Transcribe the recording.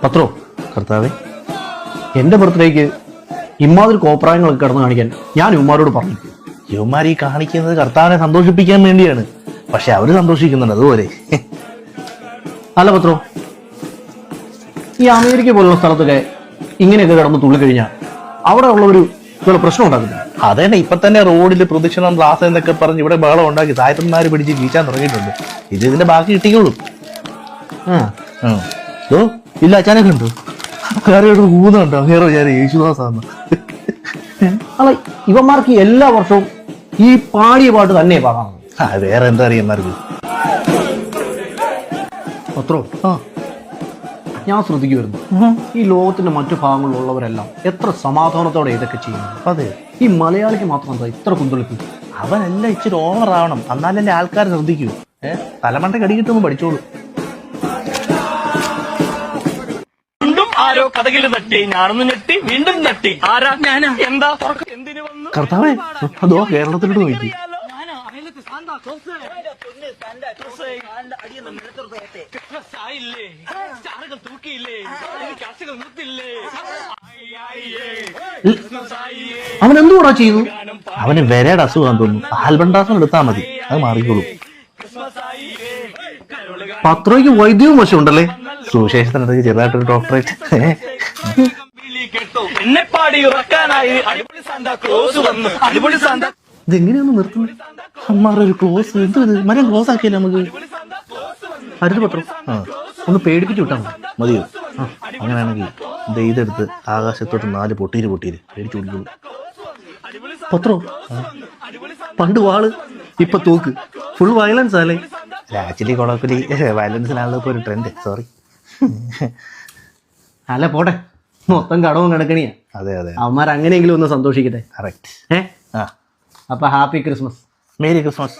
പത്രോ കർത്താവേ, എന്റെ ബർത്ത്ഡേക്ക് ഇമ്മാതിരി കോപ്രായങ്ങളൊക്കെ കിടന്ന് കാണിക്കാൻ ഞാൻ ഇവന്മാരോട് പറഞ്ഞു. യുവന്മാർ ഈ കാണിക്കുന്നത് കർത്താവിനെ സന്തോഷിപ്പിക്കാൻ വേണ്ടിയാണ്. പക്ഷെ അവര് സന്തോഷിക്കുന്നുണ്ട് അതുപോലെ. അല്ല പത്രോ, ഈ അമേരിക്ക പോലുള്ള സ്ഥലത്തൊക്കെ ഇങ്ങനെയൊക്കെ കിടന്ന് തുള്ളിക്കഴിഞ്ഞാൽ അവിടെ ഉള്ളവര് ഇതുപോലെ പ്രശ്നം ഉണ്ടാക്കുന്നില്ല. അതന്നെ ഇപ്പൊ തന്നെ റോഡിൽ പ്രദക്ഷിണം ക്ലാസ് എന്നൊക്കെ പറഞ്ഞ് ഇവിടെ ബഹളം ഉണ്ടാക്കി സായത്തന്മാര് പിടിച്ച് വീഴ്ചാൻ തുടങ്ങിയിട്ടുണ്ട്. ഇതിന്റെ ബാക്കി കിട്ടിക്കോളും. ഇല്ല അച്ഛനൊക്കെ ഉണ്ടോ? വേറെ ഊന്നുണ്ടോ? വേറെ ഞാൻ യേശുദാസാന്ന്. അല്ല, ഇവന്മാർക്ക് എല്ലാ വർഷവും ഈ പാടിയ പാട്ട് തന്നെ പാടാം. വേറെ എന്താ അറിയാമാർക്ക്. പത്രോ, ഞാൻ ശ്രദ്ധിക്കുമായിരുന്നു, ഈ ലോകത്തിന്റെ മറ്റു ഭാഗങ്ങളിലുള്ളവരെല്ലാം എത്ര സമാധാനത്തോടെ ഇതൊക്കെ ചെയ്യുന്നു. അതെ, ഈ മലയാളിക്ക് മാത്രം എന്താ ഇത്ര കുന്തുളിപ്പ്? അവനെല്ലാം ഇച്ചിരി ഓവർ ആവണം, എന്നാലല്ലേ ആൾക്കാർ ശ്രദ്ധിക്കൂ. തലമണ്ട കടി കിട്ടുമ്പോൾ പഠിച്ചോളൂ. വീണ്ടും ആരോ കഥകിൽ തട്ടി, ഞാനൊന്ന് ഞെട്ടി, വീണ്ടും തട്ടി. ആരാ? ഞാനാ. എന്താ എന്തിനു വന്നു? കർത്താവേ, അതോ കേരളത്തിലോട്ട് നോക്കി. അവൻ എന്തുകൂടാ ചെയ്തു? അവന് വരയുടെ അസുഖം തോന്നുന്നു. ആൽബണ്ടാസം എടുത്താൽ മതി, അത് മാറിക്കോളൂ. പത്രോയ്ക്ക് വൈദ്യവും വശമുണ്ടല്ലേ? സുവിശേഷത്തിനടുത്ത് ചെറുതായിട്ടൊരു ഡോക്ടറേറ്റ്. എന്നെ പാടി ഉറക്കാനായി അടിപൊളി സാന്താ ക്ലോസ് വന്നു. അടിപൊളി സാന്താ ഇതെങ്ങനെയൊന്ന് നിർത്തുന്നത്? അമ്മാറൊരു ക്ലോസ്. എന്ത് മരം ക്ലോസ് ആക്കിയല്ലേ നമുക്ക്? അരുത് പത്രം, ഒന്ന് പേടിപ്പിച്ച് വിട്ടാ മതിയോ? അങ്ങനെയാണെങ്കിൽ ഇതെടുത്ത് ആകാശത്തോട്ട് 4 പൊട്ടീര് പേടിച്ചു കൊടുക്കുള്ളൂ. പത്രോ, പണ്ട് വാള്, ഇപ്പൊ തൂക്ക്. ഫുൾ വയലൻസ് അല്ലേ? ആക്ച്വലി കൊളക്കലി വയലൻസിനാണല്ലോ ഇപ്പൊ ഒരു ട്രെൻഡ്. സോറി. അല്ല പോട്ടെ, മൊത്തം കടവും കിടക്കണിയാ. അതെ അതെ, അവന്മാർ അങ്ങനെയെങ്കിലും ഒന്ന് സന്തോഷിക്കട്ടെ. കറക്റ്റ്. അപ്പൊ ഹാപ്പി ക്രിസ്മസ്. Merry Christmas.